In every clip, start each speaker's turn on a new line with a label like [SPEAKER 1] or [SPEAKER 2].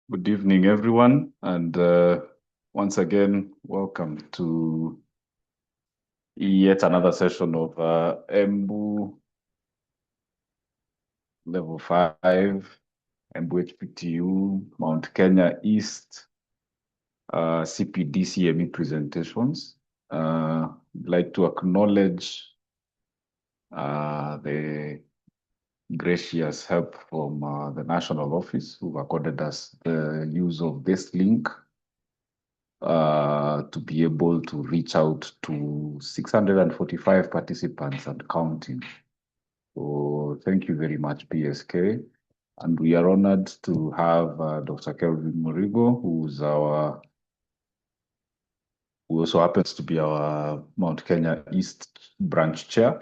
[SPEAKER 1] Good evening, everyone, and once again, welcome to yet another session of EMBU Level 5, EMBU HPTU, Mount Kenya East, CPD-CME presentations. I'd like to acknowledge the gracious help from the National Office, who've accorded us the use of this link to be able to reach out to 645 participants and counting. So thank you very much, PSK. And we are honored to have Dr. Kelvin Murigo, who also happens to be our Mount Kenya East branch chair,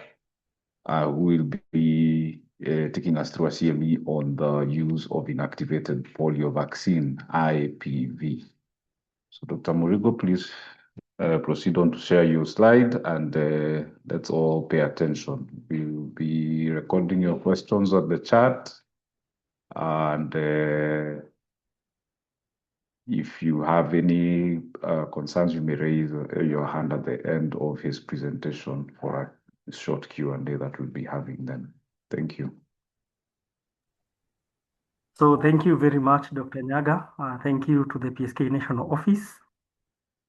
[SPEAKER 1] who will be taking us through a CME on the use of inactivated polio vaccine, IPV. So Dr. Murigo, please proceed on to share your slide, and let's all pay attention. We'll be recording your questions on the chat, and if you have any concerns, you may raise your hand at the end of his presentation for a short Q&A that we'll be having then. Thank you.
[SPEAKER 2] So thank you very much, Dr. Nyaga. Thank you to the PSK National Office.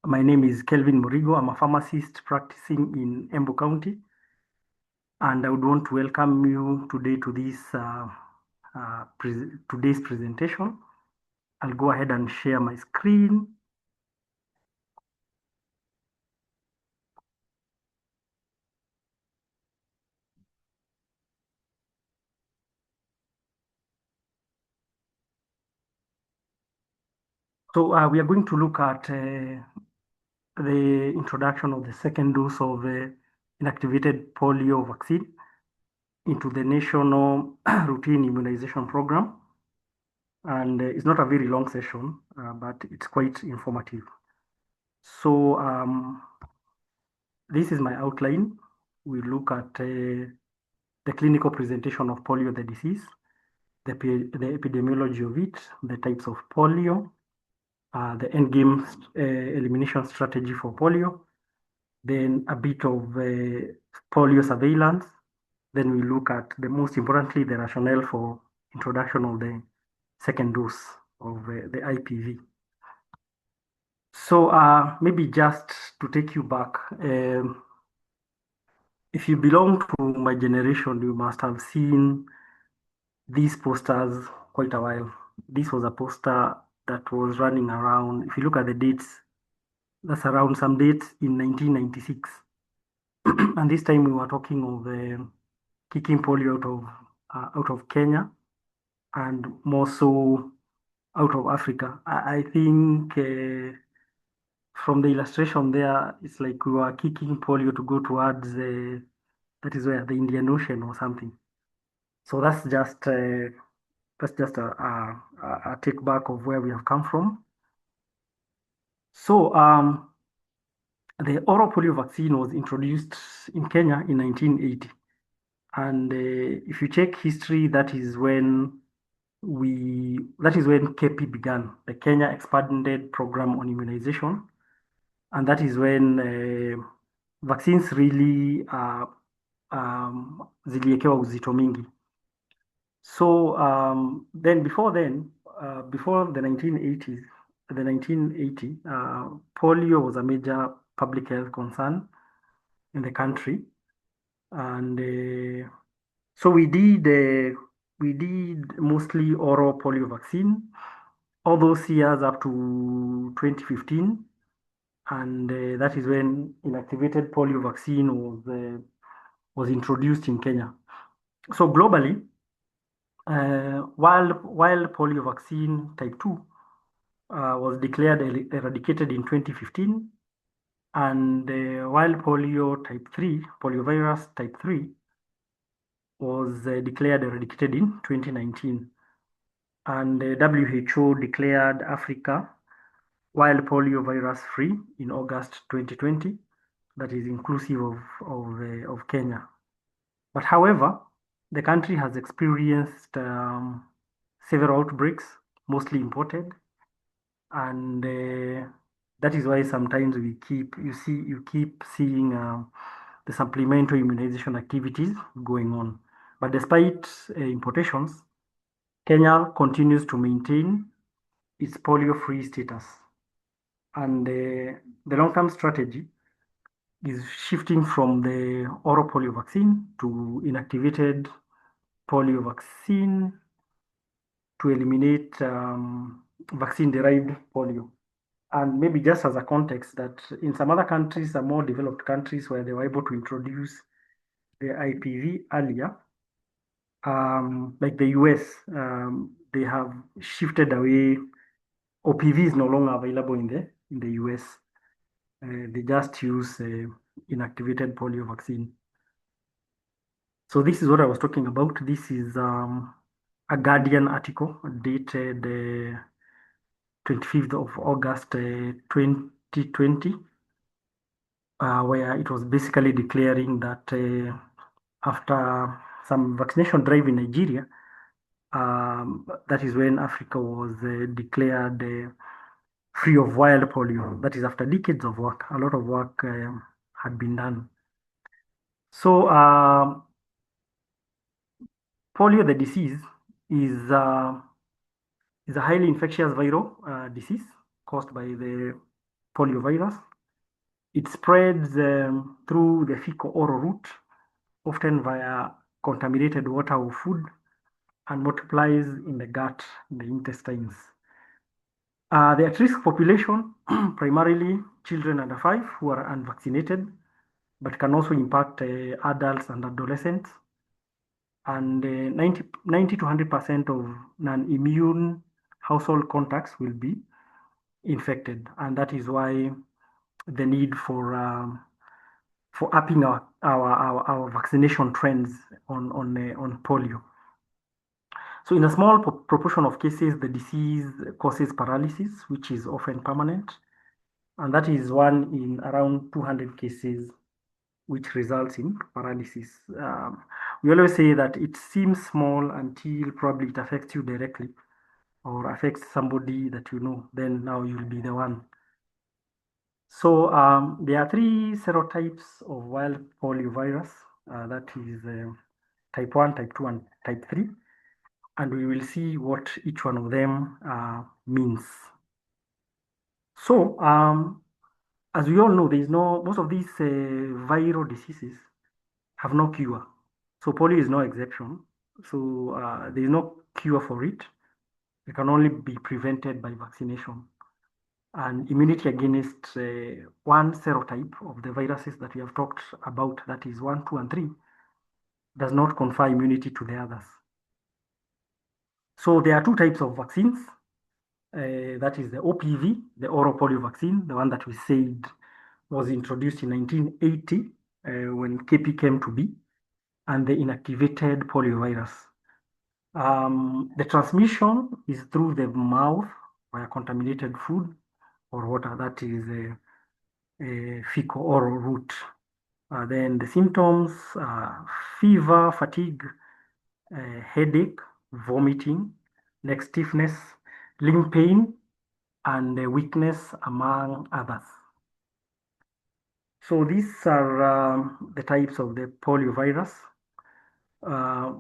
[SPEAKER 2] My name is Kelvin Murigo. I'm a pharmacist practicing in Embu County. And I would want to welcome you today to this today's presentation. I'll go ahead and share my screen. So we are going to look at the introduction of the second dose of inactivated polio vaccine into the national routine immunization program. And it's not a very long session, but it's quite informative. So this is my outline. We look at the clinical presentation of polio, the disease, the epidemiology of it, the types of polio, the endgame elimination strategy for polio, then a bit of polio surveillance. Then we look at, most importantly, the rationale for introduction of the second dose of the IPV. So maybe just to take you back, if you belong to my generation, you must have seen these posters quite a while. This was a poster that was running around, if you look at the dates, that's around some dates in 1996. And this time we were talking of kicking polio out of Kenya, and more so out of Africa. I think from the illustration there, it's like we were kicking polio to go towards that is where the Indian Ocean or something. So that's just a take back of where we have come from. So the oral polio vaccine was introduced in Kenya in 1980, and if you check history, that is when KEPI began, the Kenya Expanded Program on Immunization, and that is when vaccines really ziliekewa uzito mingi. So then before the 1980s, polio was a major public health concern in the country, and so we did mostly oral polio vaccine all those years up to 2015, and that is when inactivated polio vaccine was introduced in Kenya. So globally, while polio vaccine type 2 was declared eradicated in 2015, and while poliovirus type 3 was declared eradicated in 2019, and WHO declared Africa wild poliovirus free in August 2020, that is inclusive of Kenya. But however, the country has experienced several outbreaks, mostly imported, and that is why sometimes you keep seeing the supplementary immunization activities going on. But despite importations, Kenya continues to maintain its polio-free status, and the long-term strategy is shifting from the oral polio vaccine to inactivated polio vaccine to eliminate vaccine-derived polio. And maybe just as a context, that in some other countries, some more developed countries where they were able to introduce the IPV earlier, like the US, they have shifted away. OPV is no longer available in the US. They just use inactivated polio vaccine. So this is what I was talking about. This is a Guardian article dated 25th of August 2020, where it was basically declaring that after some vaccination drive in Nigeria, that is when Africa was declared free of wild polio. That is after decades of work. A lot of work had been done. So polio, the disease, is a highly infectious viral disease caused by the poliovirus. It spreads through the fecal-oral route, often via contaminated water or food, and multiplies in the gut, in the intestines. The at-risk population, primarily children under 5 who are unvaccinated, but can also impact adults and adolescents. And 90 to 100% of non-immune household contacts will be infected. And that is why the need for upping our vaccination trends on polio. So in a small proportion of cases, the disease causes paralysis, which is often permanent. And that is one in around 200 cases, which results in paralysis. We always say that it seems small until probably it affects you directly or affects somebody that you know, then now you'll be the one. So there are 3 serotypes of wild poliovirus. That is type 1, type 2, and type 3. And we will see what each one of them means. So as we all know, most of these viral diseases have no cure. So polio is no exception. So there is no cure for it. It can only be prevented by vaccination. And immunity against one serotype of the viruses that we have talked about, that is 1, 2, and 3, does not confer immunity to the others. So there are 2 types of vaccines. That is the OPV, the oral polio vaccine, the one that we said was introduced in 1980 when KP came to be, and the inactivated poliovirus. The transmission is through the mouth via contaminated food or water, that is a fecal-oral route. Then the symptoms are fever, fatigue, headache, vomiting, neck stiffness, limb pain, and weakness, among others. So these are the types of the poliovirus.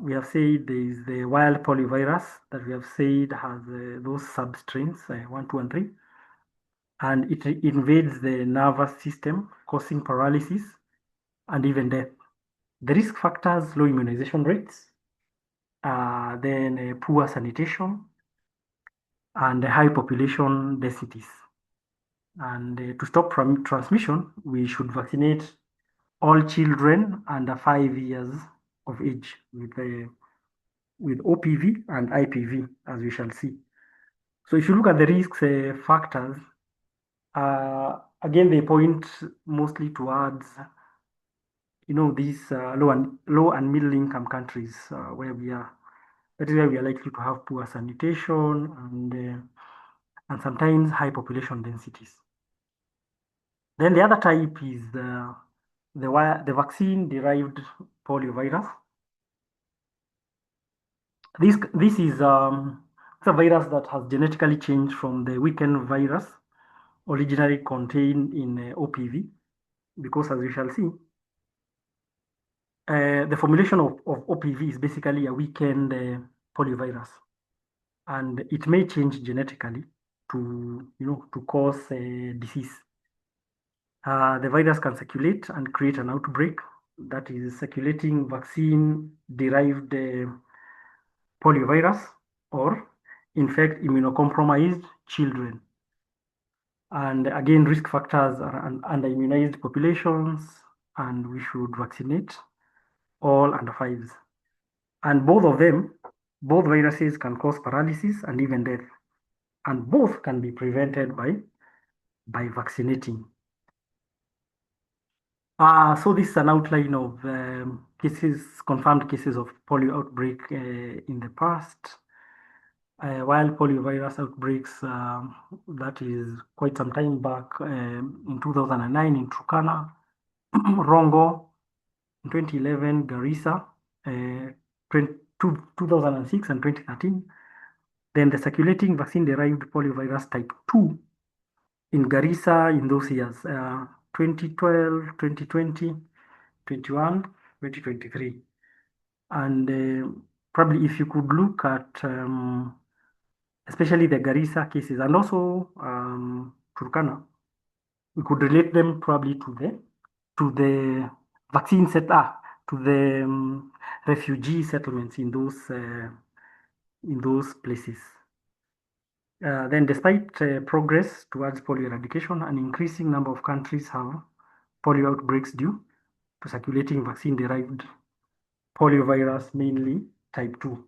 [SPEAKER 2] We have said there is the wild poliovirus that we have said has those substrains, 1, 2, and 3. And it invades the nervous system, causing paralysis and even death. The risk factors: low immunization rates, then poor sanitation, and high population densities. And to stop transmission, we should vaccinate all children under 5 years of age with OPV and IPV, as we shall see. So if you look at the risk factors, again, they point mostly towards these low and middle income countries where we are. That is where we are likely to have poor sanitation and sometimes high population densities. Then the other type is the vaccine-derived poliovirus. This is It's a virus that has genetically changed from the weakened virus originally contained in OPV, because as we shall see, the formulation of OPV is basically a weakened poliovirus, and it may change genetically to cause disease. The virus can circulate and create an outbreak, that is circulating vaccine-derived poliovirus, or infect immunocompromised children. And again, risk factors are under-immunized populations, and we should vaccinate all under fives. And both viruses can cause paralysis and even death, and both can be prevented by vaccinating. So this is an outline of confirmed cases of polio outbreak in the past. While poliovirus outbreaks, that is quite some time back, in 2009 in Turkana, Rongo, in 2011, Garissa, 2006 and 2013. Then the circulating vaccine-derived poliovirus type 2 in Garissa in those years, 2012, 2020, 21, 2023. And probably if you could look at especially the Garissa cases and also Turkana, we could relate them probably to the vaccine to the refugee settlements in those places. Then, despite progress towards polio eradication, an increasing number of countries have polio outbreaks due to circulating vaccine-derived poliovirus, mainly type 2.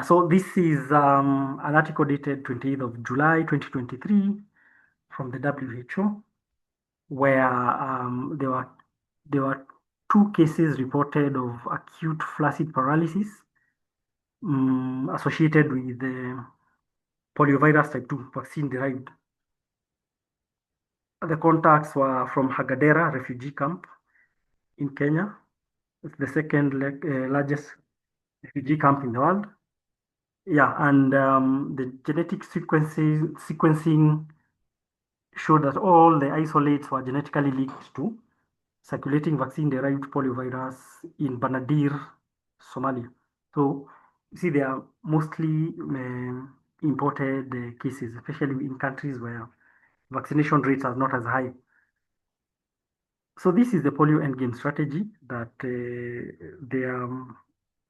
[SPEAKER 2] So this is an article dated 28th of July 2023 from the WHO, where there were 2 cases reported of acute flaccid paralysis associated with the poliovirus type 2 vaccine derived. The contacts were from Hagadera refugee camp in Kenya. It's the second largest refugee camp in the world. Yeah, and the genetic sequencing showed that all the isolates were genetically linked to circulating vaccine-derived poliovirus in Banadir, Somalia. So, you see, they are mostly imported cases, especially in countries where vaccination rates are not as high. So this is the polio endgame strategy that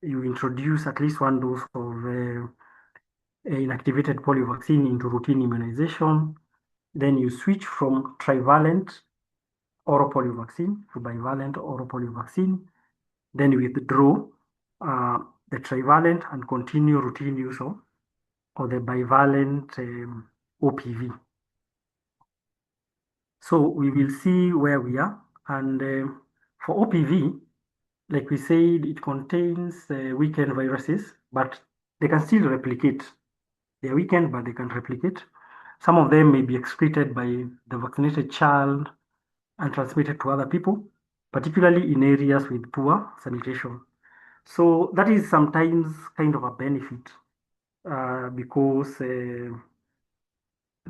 [SPEAKER 2] you introduce at least one dose of inactivated polio vaccine into routine immunization. Then you switch from trivalent oral polio vaccine to bivalent oral polio vaccine. Then you withdraw the trivalent and continue routine use of the bivalent OPV. So we will see where we are. And for OPV, like we said, it contains weakened viruses, but they can still replicate. They are weakened, but they can replicate. Some of them may be excreted by the vaccinated child and transmitted to other people, particularly in areas with poor sanitation. So that is sometimes kind of a benefit because the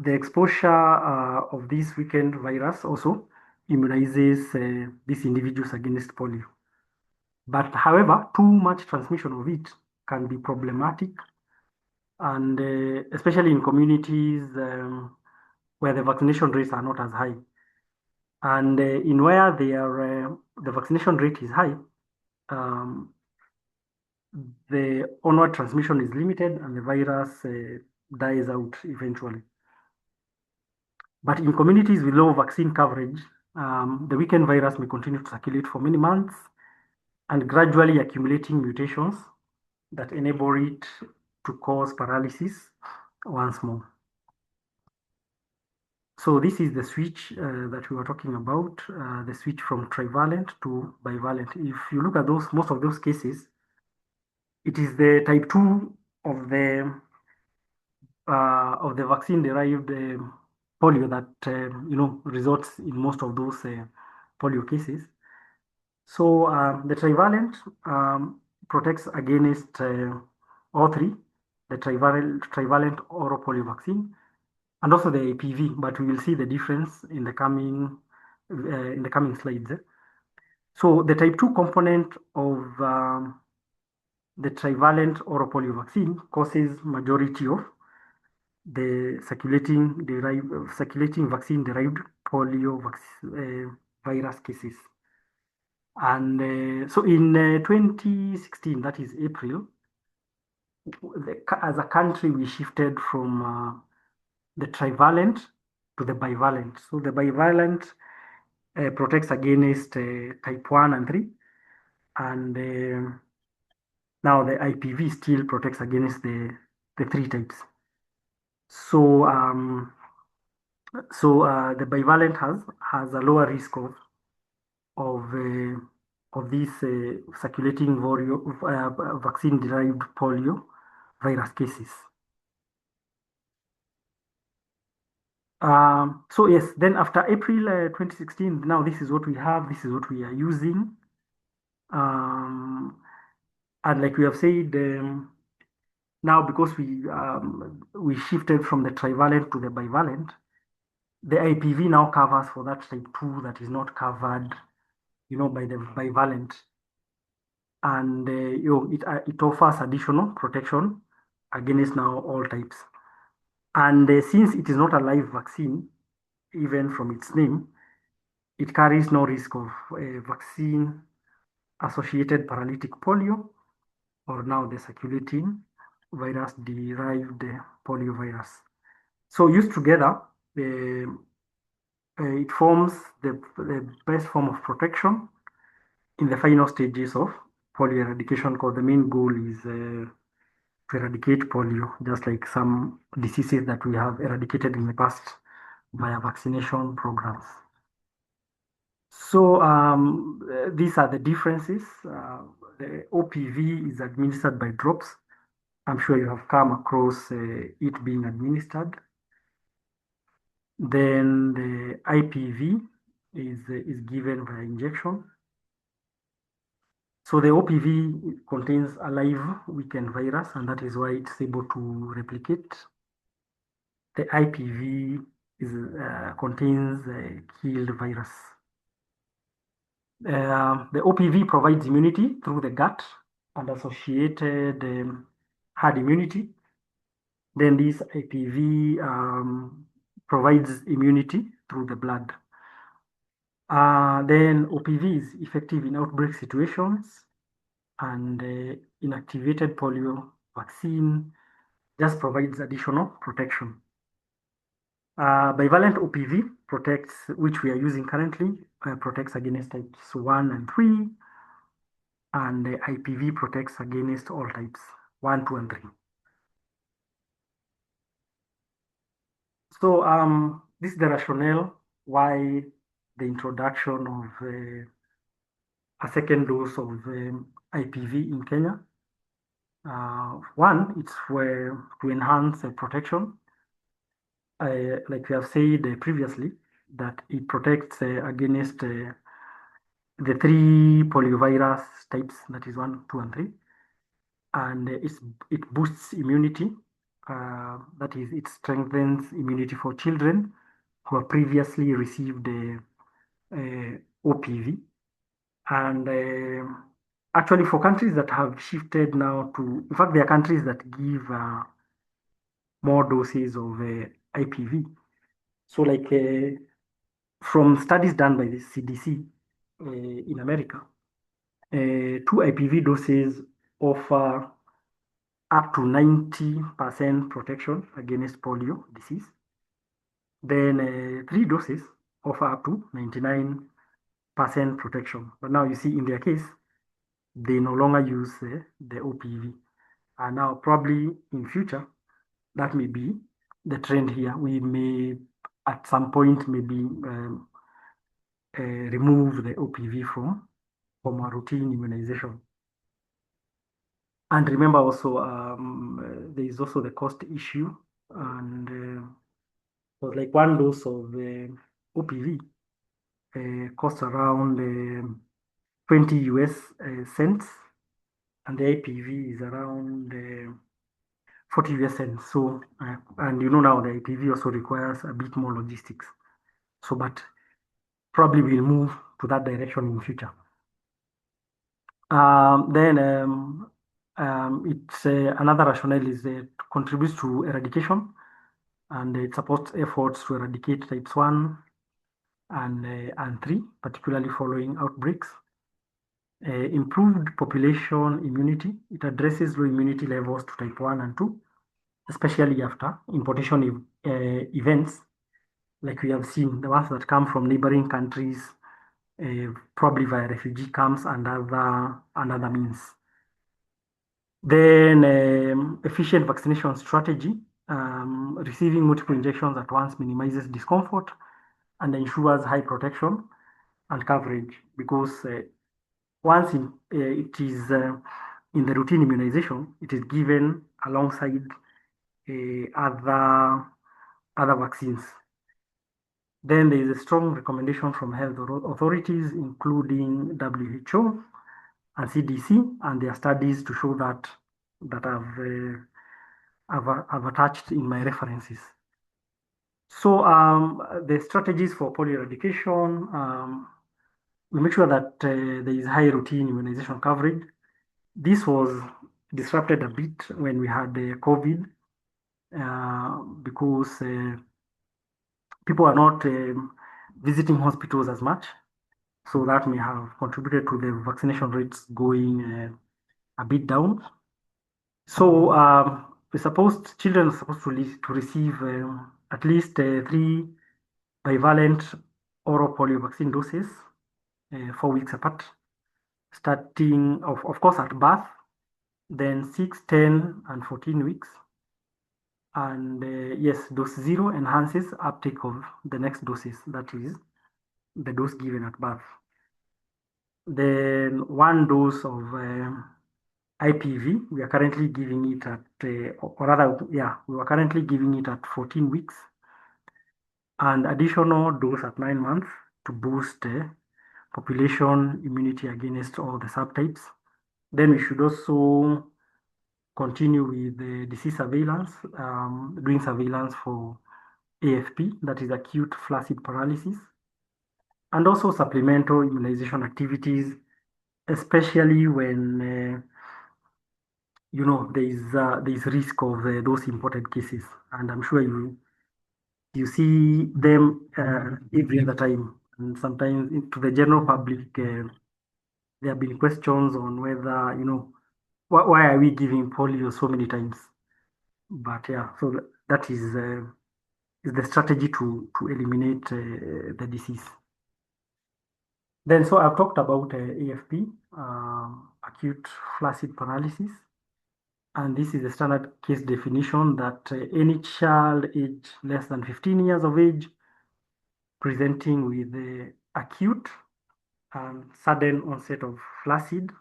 [SPEAKER 2] exposure of this weakened virus also immunizes these individuals against polio. But however, too much transmission of it can be problematic, and especially in communities where the vaccination rates are not as high. And in where the vaccination rate is high, the onward transmission is limited and the virus dies out eventually. But in communities with low vaccine coverage, the weakened virus may continue to circulate for many months and gradually accumulating mutations that enable it to cause paralysis once more. So this is the switch that we were talking about, the switch from trivalent to bivalent. If you look at most of those cases, it is the type 2 of the vaccine-derived polio that results in most of those polio cases. So the trivalent protects against all three, the trivalent oral polio vaccine, and also the IPV, but we will see the difference in the coming slides. So the type 2 component of the trivalent oral polio vaccine causes majority of the circulating vaccine derived polio virus cases. And so in 2016, that is April, as a country, we shifted from the trivalent to the bivalent. So the bivalent protects against type 1 and 3, and now the IPV still protects against the three types. So the bivalent has a lower risk of these circulating vaccine-derived polio virus cases. So yes, then after April 2016, now this is what we have, this is what we are using. And like we have said, now because we shifted from the trivalent to the bivalent, the IPV now covers for that type 2 that is not covered, by the bivalent. And it offers additional protection against now all types. And since it is not a live vaccine, even from its name, it carries no risk of vaccine-associated paralytic polio, or now the circulating virus-derived poliovirus. So used together, it forms the best form of protection in the final stages of polio eradication, because the main goal is to eradicate polio, just like some diseases that we have eradicated in the past via vaccination programs. So these are the differences. The OPV is administered by drops. I'm sure you have come across it being administered. Then the IPV is given by injection. So the OPV contains a live weakened virus, and that is why it's able to replicate. The IPV contains a killed virus. The OPV provides immunity through the gut and associated herd immunity. Then this IPV provides immunity through the blood. Then OPV is effective in outbreak situations, and inactivated polio vaccine just provides additional protection. Bivalent OPV protects, which we are using currently, protects against types 1 and 3, and the IPV protects against all types 1, 2, and 3. So this is the rationale why the introduction of a second dose of IPV in Kenya. One, it's to enhance protection. Like we have said previously, that it protects against the 3 poliovirus types, that is 1, 2, and 3. And it boosts immunity. That is, it strengthens immunity for children who have previously received OPV. And actually, for countries that have shifted now in fact, there are countries that give more doses of IPV. So like from studies done by the CDC in America, 2 IPV doses offer up to 90% protection against polio disease. Then 3 doses offer up to 99% protection. But now you see in their case, they no longer use the OPV. And now probably in future, that may be the trend here. We may at some point maybe remove the OPV from our routine immunization. And remember also, there is also the cost issue, and like 1 dose of OPV costs around 20 US cents, and the IPV is around 40 US cents. So, and you know now the IPV also requires a bit more logistics. So, but probably we'll move to that direction in future. Then it's another rationale is it contributes to eradication, and it supports efforts to eradicate types 1 and 3, particularly following outbreaks. Improved population immunity. It addresses low immunity levels to type 1 and 2, especially after importation events, like we have seen, the ones that come from neighboring countries, probably via refugee camps and other means. Then efficient vaccination strategy. Receiving multiple injections at once minimizes discomfort and ensures high protection and coverage, because once it is in the routine immunization, it is given alongside other vaccines. Then there is a strong recommendation from health authorities, including WHO and CDC, and their studies to show that I've attached in my references. So the strategies for polio eradication, we make sure that there is high routine immunization coverage. This was disrupted a bit when we had COVID, because people are not visiting hospitals as much. So that may have contributed to the vaccination rates going a bit down. So children are supposed to receive at least 3 bivalent oral polio vaccine doses 4 weeks apart, starting of course at birth, then 6, 10, and 14 weeks. And yes, dose 0 enhances uptake of the next doses, that is the dose given at birth. Then 1 dose of IPV, we are currently giving it at, or rather, yeah, we are currently giving it at 14 weeks, and additional dose at 9 months to boost population immunity against all the subtypes. Then we should also continue with the disease surveillance, doing surveillance for AFP, that is acute flaccid paralysis, and also supplemental immunization activities, especially when there is risk of those imported cases, and I'm sure you see them every other time, and sometimes to the general public, there have been questions on whether why are we giving polio so many times? But yeah, so that is the strategy to eliminate the disease. Then, so I've talked about AFP, acute flaccid paralysis, and this is a standard case definition that any child age less than 15 years of age presenting with acute and sudden onset of flaccid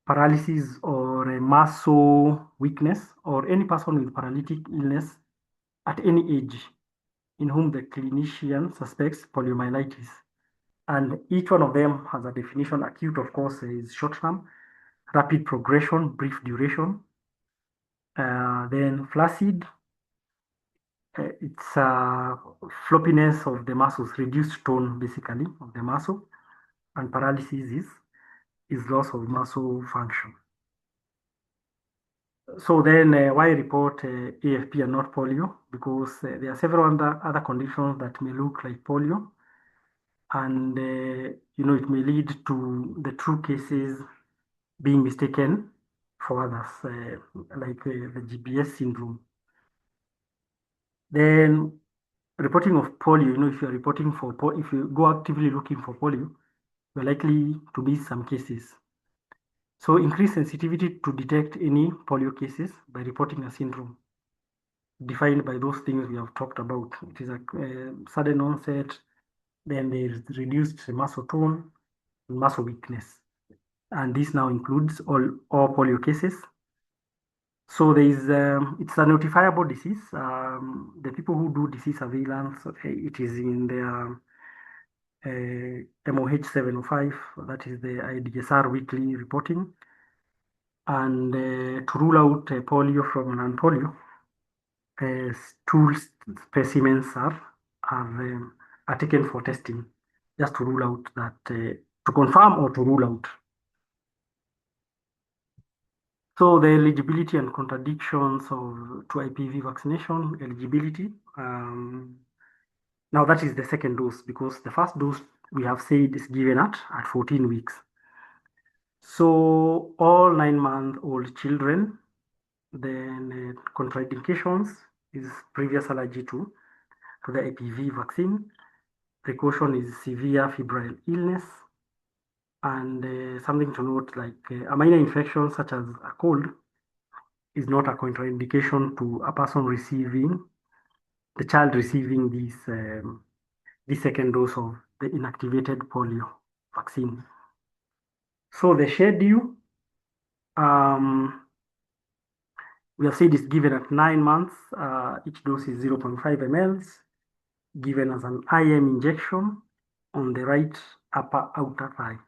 [SPEAKER 2] paralysis or a muscle weakness, or any person with paralytic illness at any age in whom the clinician suspects poliomyelitis. And each one of them has a definition. Acute, of course, is short term, rapid progression, brief duration. Then flaccid, it's floppiness of the muscles, reduced tone basically of the muscle, and paralysis is loss of muscle function. So then why report AFP and not polio? Because there are several other conditions that may look like polio, and it may lead to the true cases being mistaken for others, like the GBS syndrome. Then reporting of polio, if you're reporting for if you go actively looking for polio, you're likely to miss some cases. So increase sensitivity to detect any polio cases by reporting a syndrome defined by those things we have talked about. It is a sudden onset, then there is reduced muscle tone, and muscle weakness. And this now includes all polio cases. So there is it's a notifiable disease. The people who do disease surveillance, it is in their MOH 705, that is the IDSR weekly reporting. And to rule out polio from non-polio, stool specimens are taken for testing, just to rule out that, to confirm or to rule out. So the eligibility and contradictions of to IPV vaccination eligibility. Now that is the second dose, because the first dose we have said is given at 14 weeks. So all 9-month-old children, then contraindications is previous allergy to the IPV vaccine. Precaution is severe febrile illness. And something to note, like a minor infection such as a cold is not a contraindication to a person receiving, the child receiving this second dose of the inactivated polio vaccine. So the schedule, we have said is given at 9 months. Each dose is 0.5 ml, given as an IM injection on the right upper outer thigh.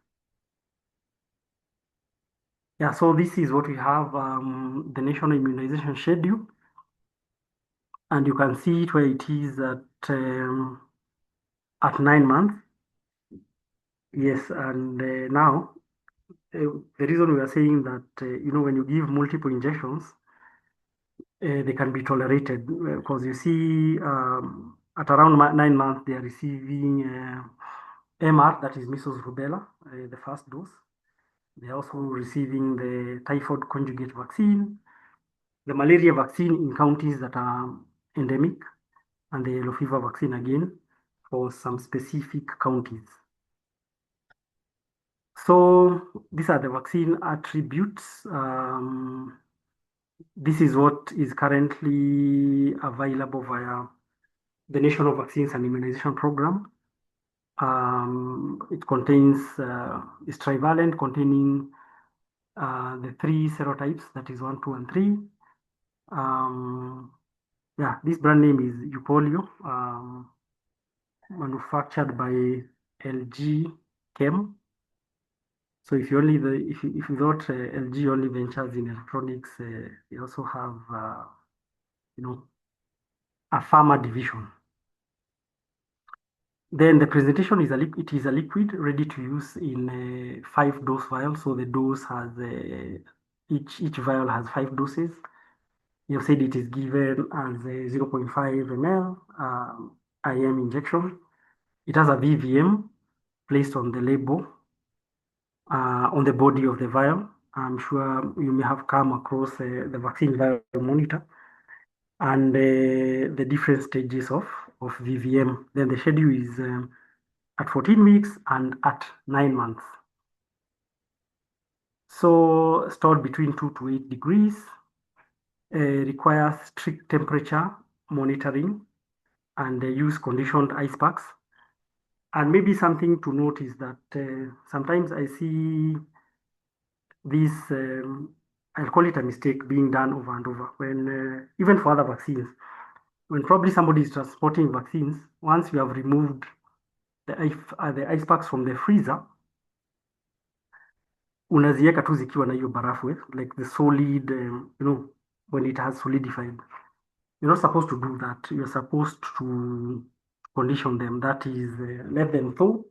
[SPEAKER 2] Yeah, so this is what we have, the national immunization schedule. And you can see it where it is at 9 months. Yes, and now the reason we are saying that, when you give multiple injections, they can be tolerated, because you see at around 9 months they are receiving MR, that is measles rubella, the first dose. They are also receiving the typhoid conjugate vaccine, the malaria vaccine in counties that are endemic, and the yellow fever vaccine again for some specific counties. So these are the vaccine attributes. This is what is currently available via the National Vaccines and Immunization Program. It contains, is trivalent, containing the 3 serotypes, that is 1, 2, and 3. Yeah, this brand name is Upolio, manufactured by LG Chem. So if you only if you thought LG only ventures in electronics, they also have a pharma division. Then the presentation is it is a liquid ready to use in a 5-dose vial. So the dose has each vial has 5 doses. You said it is given as a 0.5 ml IM injection. It has a VVM placed on the label, on the body of the vial. I'm sure you may have come across the vaccine vial monitor and the different stages of VVM. Then the schedule is at 14 weeks and at 9 months. So stored between 2 to 8 degrees, requires strict temperature monitoring, and use conditioned ice packs. And maybe something to note is that sometimes I see this, I'll call it a mistake, being done over and over, when even for other vaccines, when probably somebody is transporting vaccines, once you have removed the ice packs from the freezer, unaziweka tu zikiwa na hiyo barafu, like the solid, when it has solidified. You're not supposed to do that. You're supposed to condition them. That is, let them thaw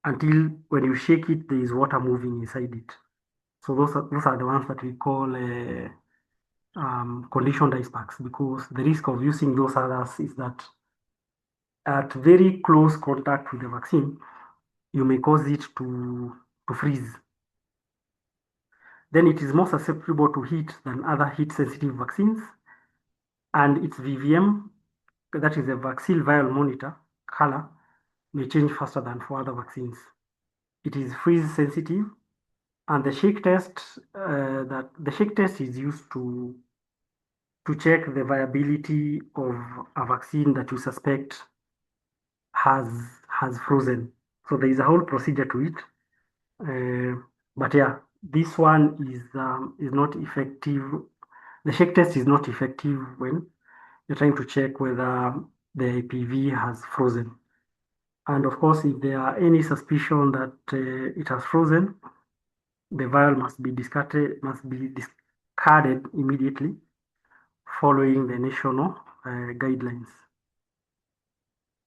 [SPEAKER 2] until when you shake it, there is water moving inside it. So those are the ones that we call conditioned ice packs, because the risk of using those others is that at very close contact with the vaccine, you may cause it to freeze. Then it is more susceptible to heat than other heat-sensitive vaccines, and its VVM, that is a vaccine vial monitor, color, may change faster than for other vaccines. It is freeze sensitive, and the shake test is used to check the viability of a vaccine that you suspect has frozen. So there is a whole procedure to it. But yeah, this one is not effective. The shake test is not effective when you're trying to check whether the IPV has frozen. And of course, if there are any suspicion that it has frozen, the vial must be discarded immediately following the national guidelines.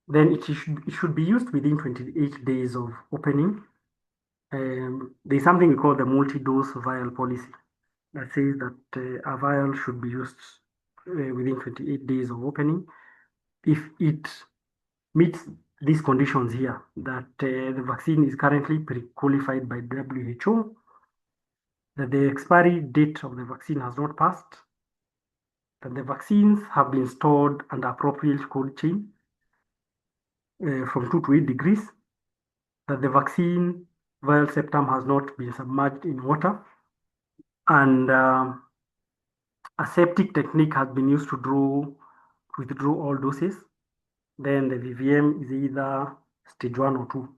[SPEAKER 2] Then it should be used within 28 days of opening. There's something we call the multi-dose vial policy that says that a vial should be used within 28 days of opening. If it meets these conditions here, that the vaccine is currently pre-qualified by WHO, that the expiry date of the vaccine has not passed, that the vaccines have been stored under appropriate cold chain from 2 to 8 degrees, that the vaccine vial septum has not been submerged in water, and aseptic technique has been used to withdraw all doses. Then the VVM is either stage 1 or 2.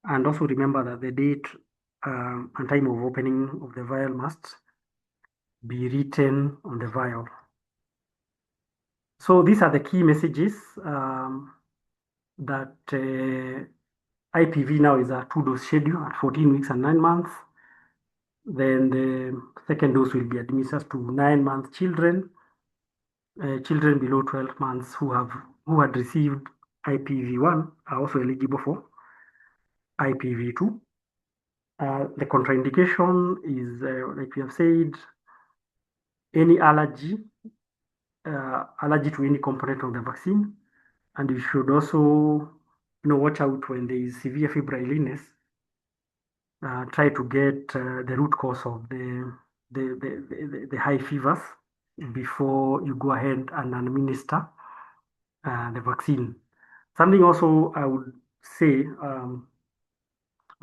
[SPEAKER 2] And also remember that the date and time of opening of the vial must be written on the vial. So these are the key messages that IPV now is a 2-dose schedule at 14 weeks and 9 months. Then the second dose will be administered to 9-month children. Children below 12 months who had received IPV1 are also eligible for IPV2. The contraindication is, like we have said, any allergy to any component of the vaccine, and you should also watch out when there is severe febrile illness. Try to get the root cause of the high fevers before you go ahead and administer the vaccine. Something also I would say,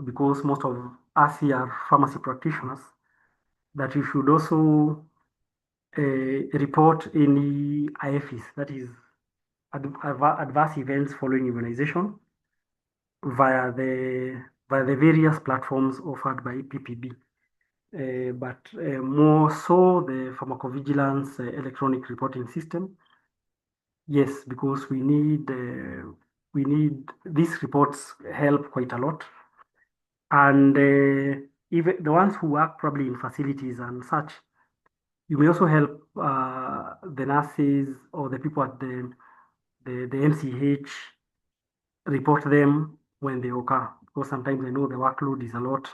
[SPEAKER 2] because most of us here are pharmacy practitioners, that you should also report any IFEs, that is adverse events following immunization, via the various platforms offered by PPB. But more so the pharmacovigilance electronic reporting system. Yes, because we need these reports help quite a lot, and even the ones who work probably in facilities and such, you may also help the nurses or the people at the MCH report them when they occur, because sometimes I know the workload is a lot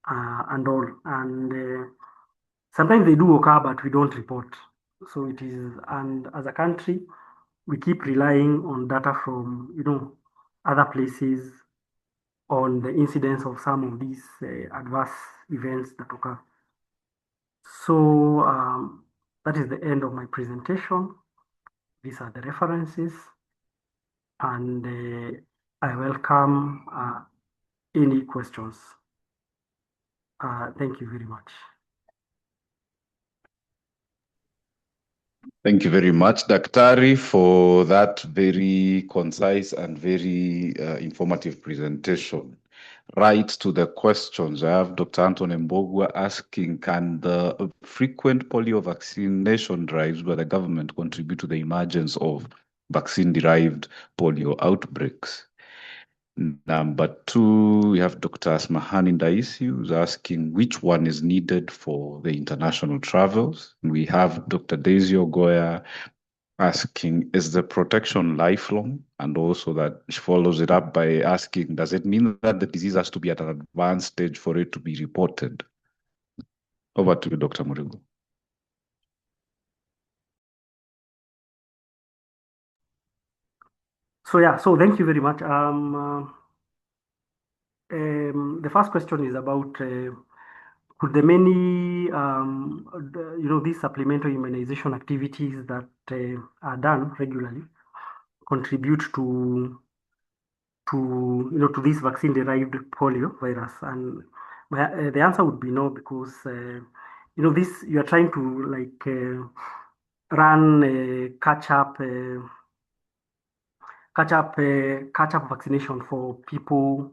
[SPEAKER 2] and all, and sometimes they do occur, but we don't report. So it is, and as a country, we keep relying on data from other places on the incidence of some of these adverse events that occur. So that is the end of my presentation. These are the references, and I welcome any questions. Thank you very much.
[SPEAKER 1] Thank you very much, Daktari, for that very concise and very informative presentation. Right to the questions. I have Dr. Anton Mbogwa asking, can the frequent polio vaccination drives by the government contribute to the emergence of vaccine-derived polio outbreaks? Number 2, we have Dr. Asmahani Ndaisi, who's asking which one is needed for the international travels. We have Dr. Daisy Ogoya asking, is the protection lifelong? And also that she follows it up by asking, does it mean that the disease has to be at an advanced stage for it to be reported? Over to you, Dr. Murigo.
[SPEAKER 2] So thank you very much. The first question is about could the many these supplementary immunization activities that are done regularly contribute to this vaccine-derived polio virus? And the answer would be no, because this, you are trying to run catch up vaccination for people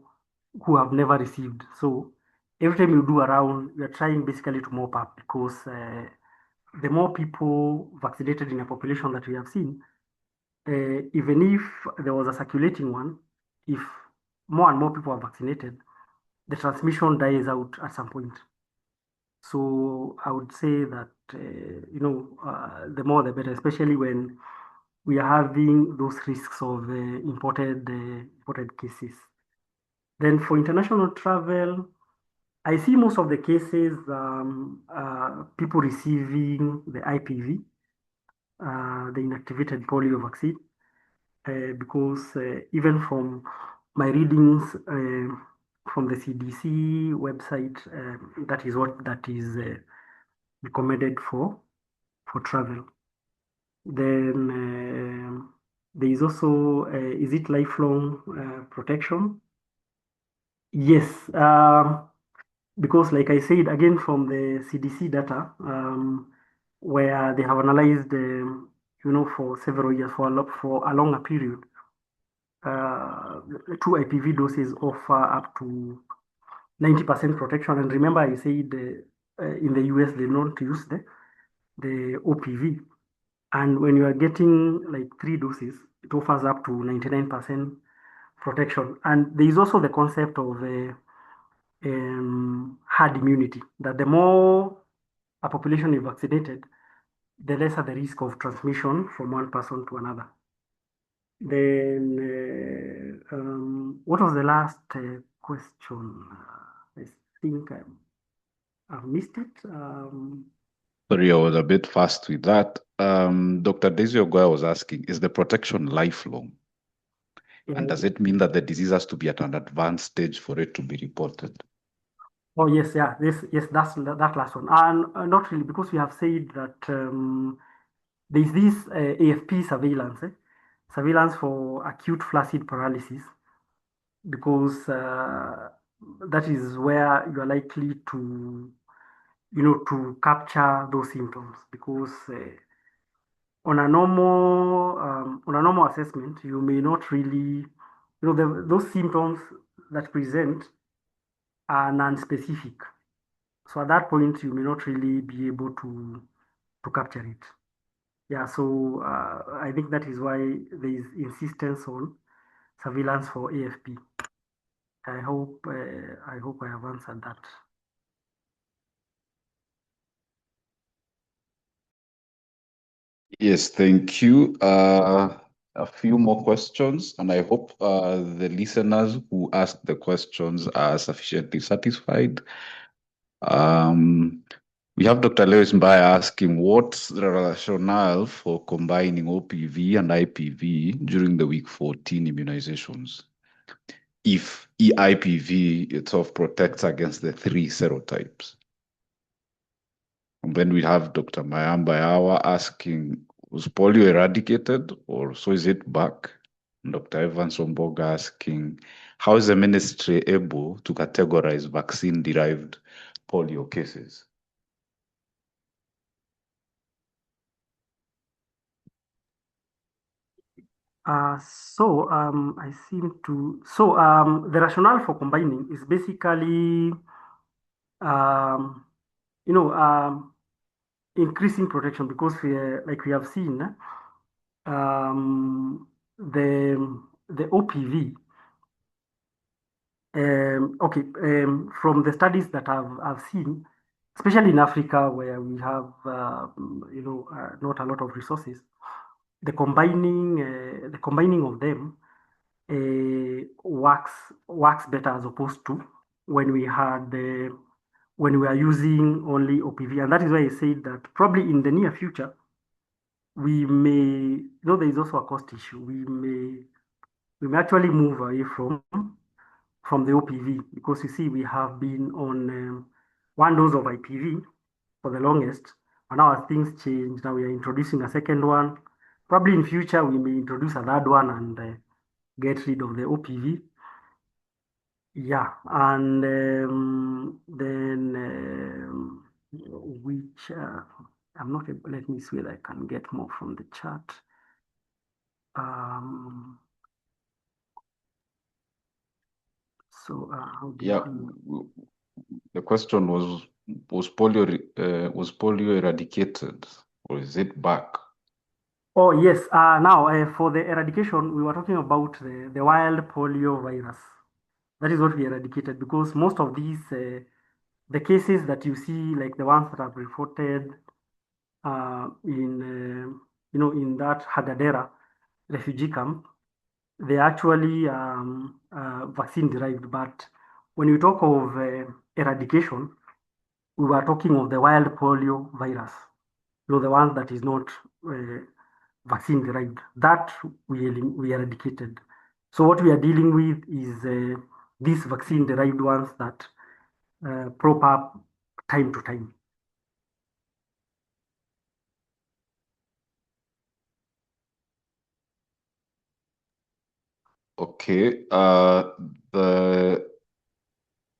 [SPEAKER 2] who have never received. So every time you do around, you're trying basically to mop up, because the more people vaccinated in a population that we have seen, even if there was a circulating one, if more and more people are vaccinated, the transmission dies out at some point. So I would say that the more the better, especially when we are having those risks of imported cases. Then for international travel, I see most of the cases people receiving the IPV, the inactivated polio vaccine, because even from my readings from the CDC website, that is what that is recommended for travel. Then there is also, is it lifelong protection? Yes, because like I said, again, from the CDC data, where they have analyzed, for several years, for a longer period, two IPV doses offer up to 90% protection. And remember, I said in the US, they don't use the OPV. And when you are getting like 3 doses, it offers up to 99% protection. And there is also the concept of herd immunity, that the more a population is vaccinated, the lesser the risk of transmission from one person to another. Then, what was the last question? I think I've missed it.
[SPEAKER 1] Sorry, I was a bit fast with that. Dr. Daisy Ogoya was asking, is the protection lifelong? And does it mean that the disease has to be at an advanced stage for it to be reported?
[SPEAKER 2] Oh, yes, yeah, yes, that's that last one. And not really, because we have said that there's this AFP surveillance for acute flaccid paralysis, because that is where you are likely to, to capture those symptoms. Because on a normal assessment, you may not really, those symptoms that present are non-specific. So at that point, you may not really be able to capture it. Yeah, so I think that is why there is insistence on surveillance for AFP. I hope I have answered that.
[SPEAKER 1] Yes, thank you. A few more questions, and I hope the listeners who asked the questions are sufficiently satisfied. We have Dr. Lewis Mbaya asking, what's the rationale for combining OPV and IPV during the week 14 immunizations, if EIPV itself protects against the 3 serotypes? And then we have Dr. Mayambayawa asking, was polio eradicated or so is it back? And Dr. Evans Omboga asking, how is the ministry able to categorize vaccine-derived polio cases?
[SPEAKER 2] I seem to. The rationale for combining is basically, um, you know, um, increasing protection, because like we have seen, the OPV. From the studies that I've seen, especially in Africa where we have, not a lot of resources, the combining of them works better, as opposed to when we are using only OPV. And that is why I said that probably in the near future, we may, there is also a cost issue. We may actually move away from the OPV, because you see, we have been on one dose of IPV for the longest, and now as things change, now we are introducing a second one. Probably in future, we may introduce a third one and get rid of the OPV. Yeah, and then which I'm not able, let me see whether I can get more from the chat. How do you...
[SPEAKER 1] The question was polio eradicated or is it back?
[SPEAKER 2] Oh, yes. Now, for the eradication, we were talking about the wild polio virus. That is what we eradicated, because most of these, the cases that you see, like the ones that have reported in that Hagadera refugee camp, they actually vaccine derived. But when you talk of eradication, we were talking of the wild polio virus, the one that is not uh, vaccine derived. That we eradicated. So what we are dealing with is these vaccine derived ones that prop up time to time.
[SPEAKER 1] Okay.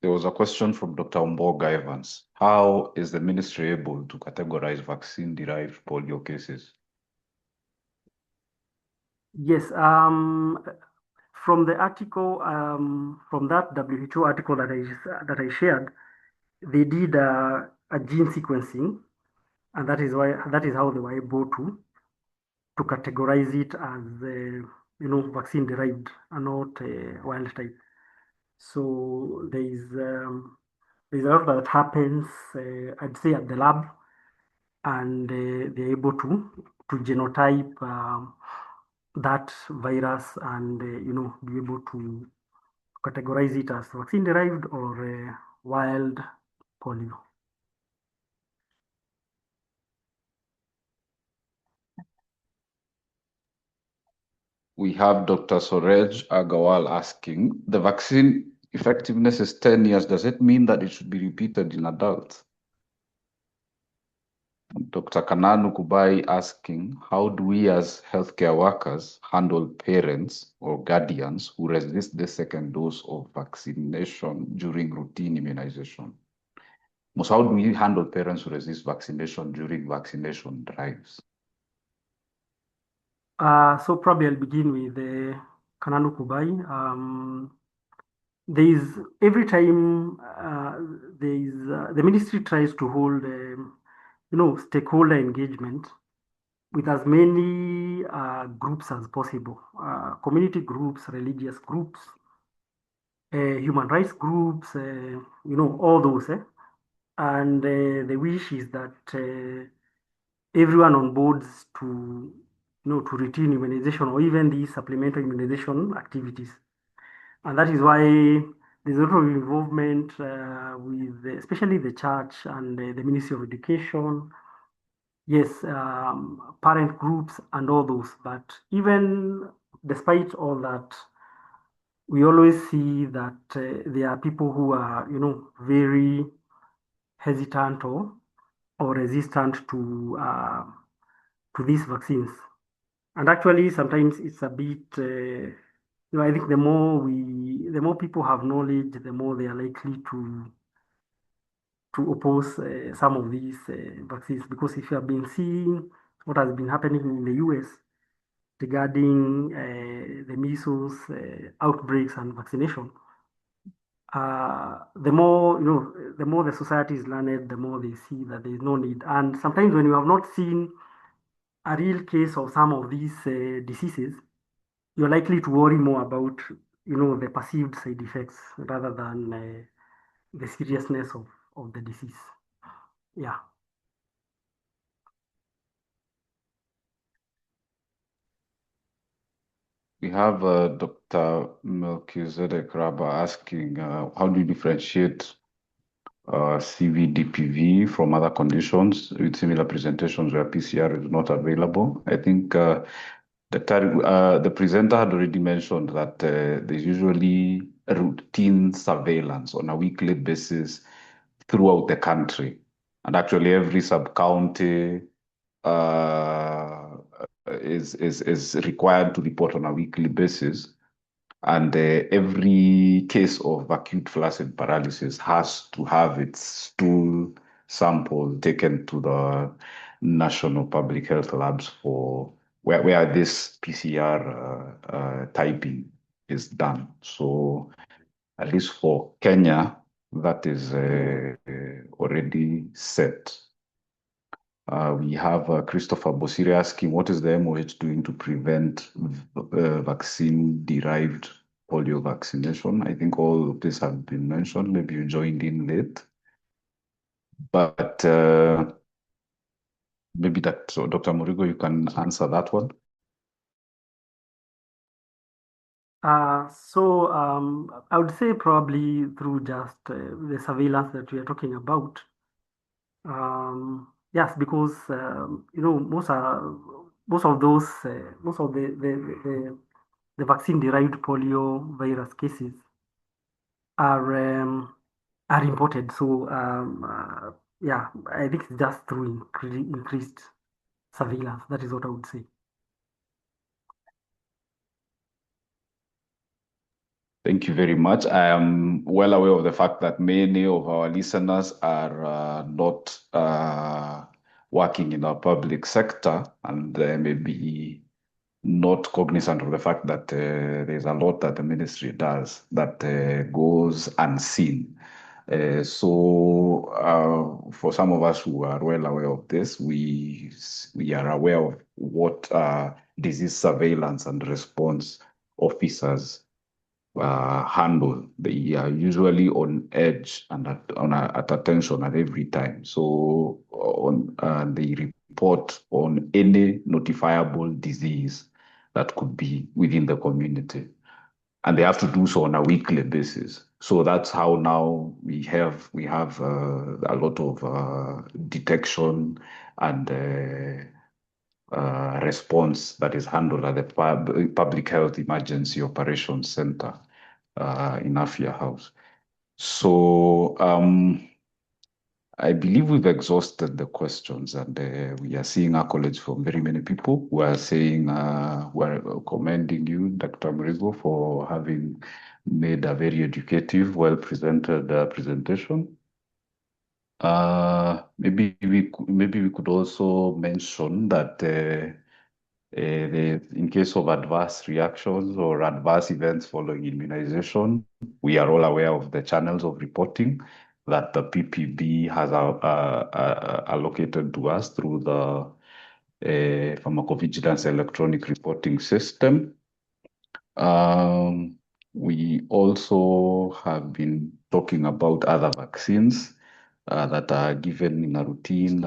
[SPEAKER 1] There was a question from Dr. Umboga Evans. How is the ministry able to categorize vaccine-derived polio cases?
[SPEAKER 2] Yes, from the article, from that WHO article that I shared, they did a gene sequencing, and that is how they were able to categorize it as vaccine derived and not wild type. So there's a lot that happens, I'd say, at the lab, and they're able to genotype that virus and be able to categorize it as vaccine derived or wild polio.
[SPEAKER 1] We have Dr. Sorej Agawal asking, the vaccine effectiveness is 10 years. Does it mean that it should be repeated in adults? Dr. Kananu Kubai asking, how do we as healthcare workers handle parents or guardians who resist the second dose of vaccination during routine immunization? Most, how do we handle parents who resist vaccination during vaccination drives?
[SPEAKER 2] So probably I'll begin with Kananu Kubai. There is every time the ministry tries to hold stakeholder engagement with as many groups as possible, community groups, religious groups, human rights groups, all those. And the wish is that everyone on boards to routine immunization or even the supplementary immunization activities. And that is why there's a lot of involvement with especially the church and the Ministry of Education. Yes, parent groups and all those. But even despite all that, we always see that there are people who are, very hesitant or resistant to these vaccines. And actually, sometimes it's a bit, I think the more people have knowledge, the more they are likely to oppose some of these vaccines. Because if you have been seeing what has been happening in the US regarding the measles outbreaks and vaccination, the more the society is learned, the more they see that there is no need. And sometimes when you have not seen a real case of some of these diseases, you're likely to worry more about, the perceived side effects rather than the seriousness of the disease. Yeah.
[SPEAKER 1] We have Dr. Melchizedek Raba asking, how do you differentiate CVDPV from other conditions with similar presentations where PCR is not available? I think the presenter had already mentioned that there's usually routine surveillance on a weekly basis throughout the country. And actually every sub-county is required to report on a weekly basis. And every case of acute flaccid paralysis has to have its stool sample taken to the National Public Health Labs for where this PCR typing is done. So at least for Kenya, that is already set. We have Christopher Bosiri asking, what is the MOH doing to prevent vaccine-derived polio vaccination. I think all of this have been mentioned. Maybe you joined in late, but maybe that so Dr. Murigo, you can answer that one.
[SPEAKER 2] I would say probably through just the surveillance that we are talking about. Yes, because most of those most of the vaccine-derived polio virus cases are are imported. Yeah, I think it's just through increased surveillance. That is what I would say.
[SPEAKER 1] Thank you very much. I am well aware of the fact that many of our listeners are not working in our public sector and maybe not cognizant of the fact that there's a lot that the ministry does that goes unseen. For some of us who are well aware of this, we are aware of what disease surveillance and response officers handle. They are usually on edge and at attention at every time. They report on any notifiable disease that could be within the community. And they have to do so on a weekly basis. So that's how now we have a lot of detection and response that is handled at the Public Health Emergency Operations Center in Afia House. I believe we've exhausted the questions, and we are seeing accolades from very many people who are saying, we're commending you, Dr. Murigo, for having made a very educative, well-presented presentation. Maybe we could also mention that in case of adverse reactions or adverse events following immunization, we are all aware of the channels of reporting that the PPB has allocated to us through the pharmacovigilance electronic reporting system. We also have been talking about other vaccines that are given in a routine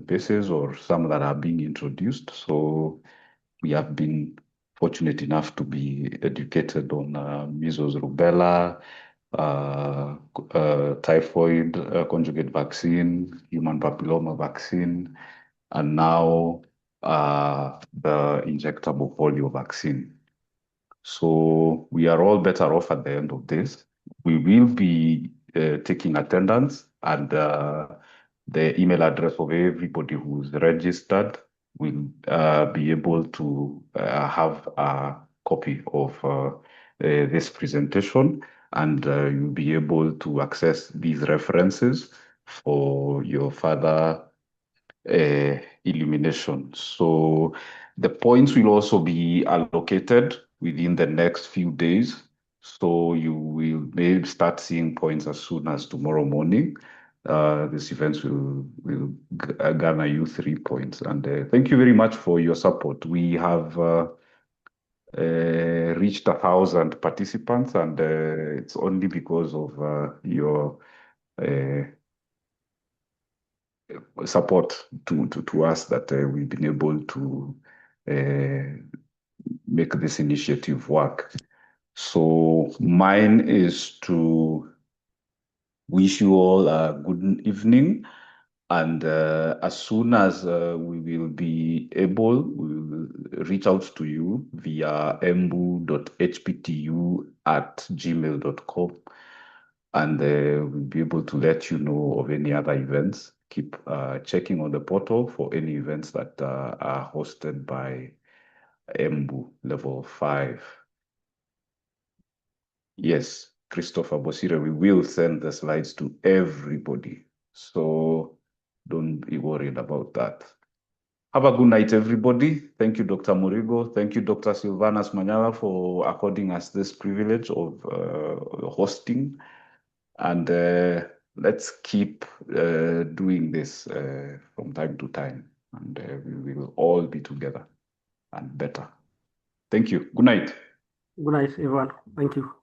[SPEAKER 1] basis or some that are being introduced. So we have been fortunate enough to be educated on measles, rubella, typhoid conjugate vaccine, human papilloma vaccine, and now the injectable polio vaccine. So we are all better off at the end of this. We will be taking attendance, and the email address of everybody who's registered will be able to have a copy of this presentation, and you'll be able to access these references for your further illumination. So the points will also be allocated within the next few days. So you will maybe start seeing points as soon as tomorrow morning. This event will garner you 3 points. And thank you very much for your support. We have reached 1,000 participants, and it's only because of your support to us that we've been able to make this initiative work. So mine is to wish you all a good evening. And as soon as we will be able, we will reach out to you via embu.hptu@gmail.com. And we'll be able to let you know of any other events. Keep checking on the portal for any events that are hosted by Embu Level 5. Yes, Christopher Bosire, we will send the slides to everybody. So don't be worried about that. Have a good night, everybody. Thank you, Dr. Murigo. Thank you, Dr. Silvanas Manyala, for according us this privilege of hosting. And let's keep doing this from time to time. And we will all be together and better. Thank you. Good night.
[SPEAKER 2] Good night, everyone. Thank you.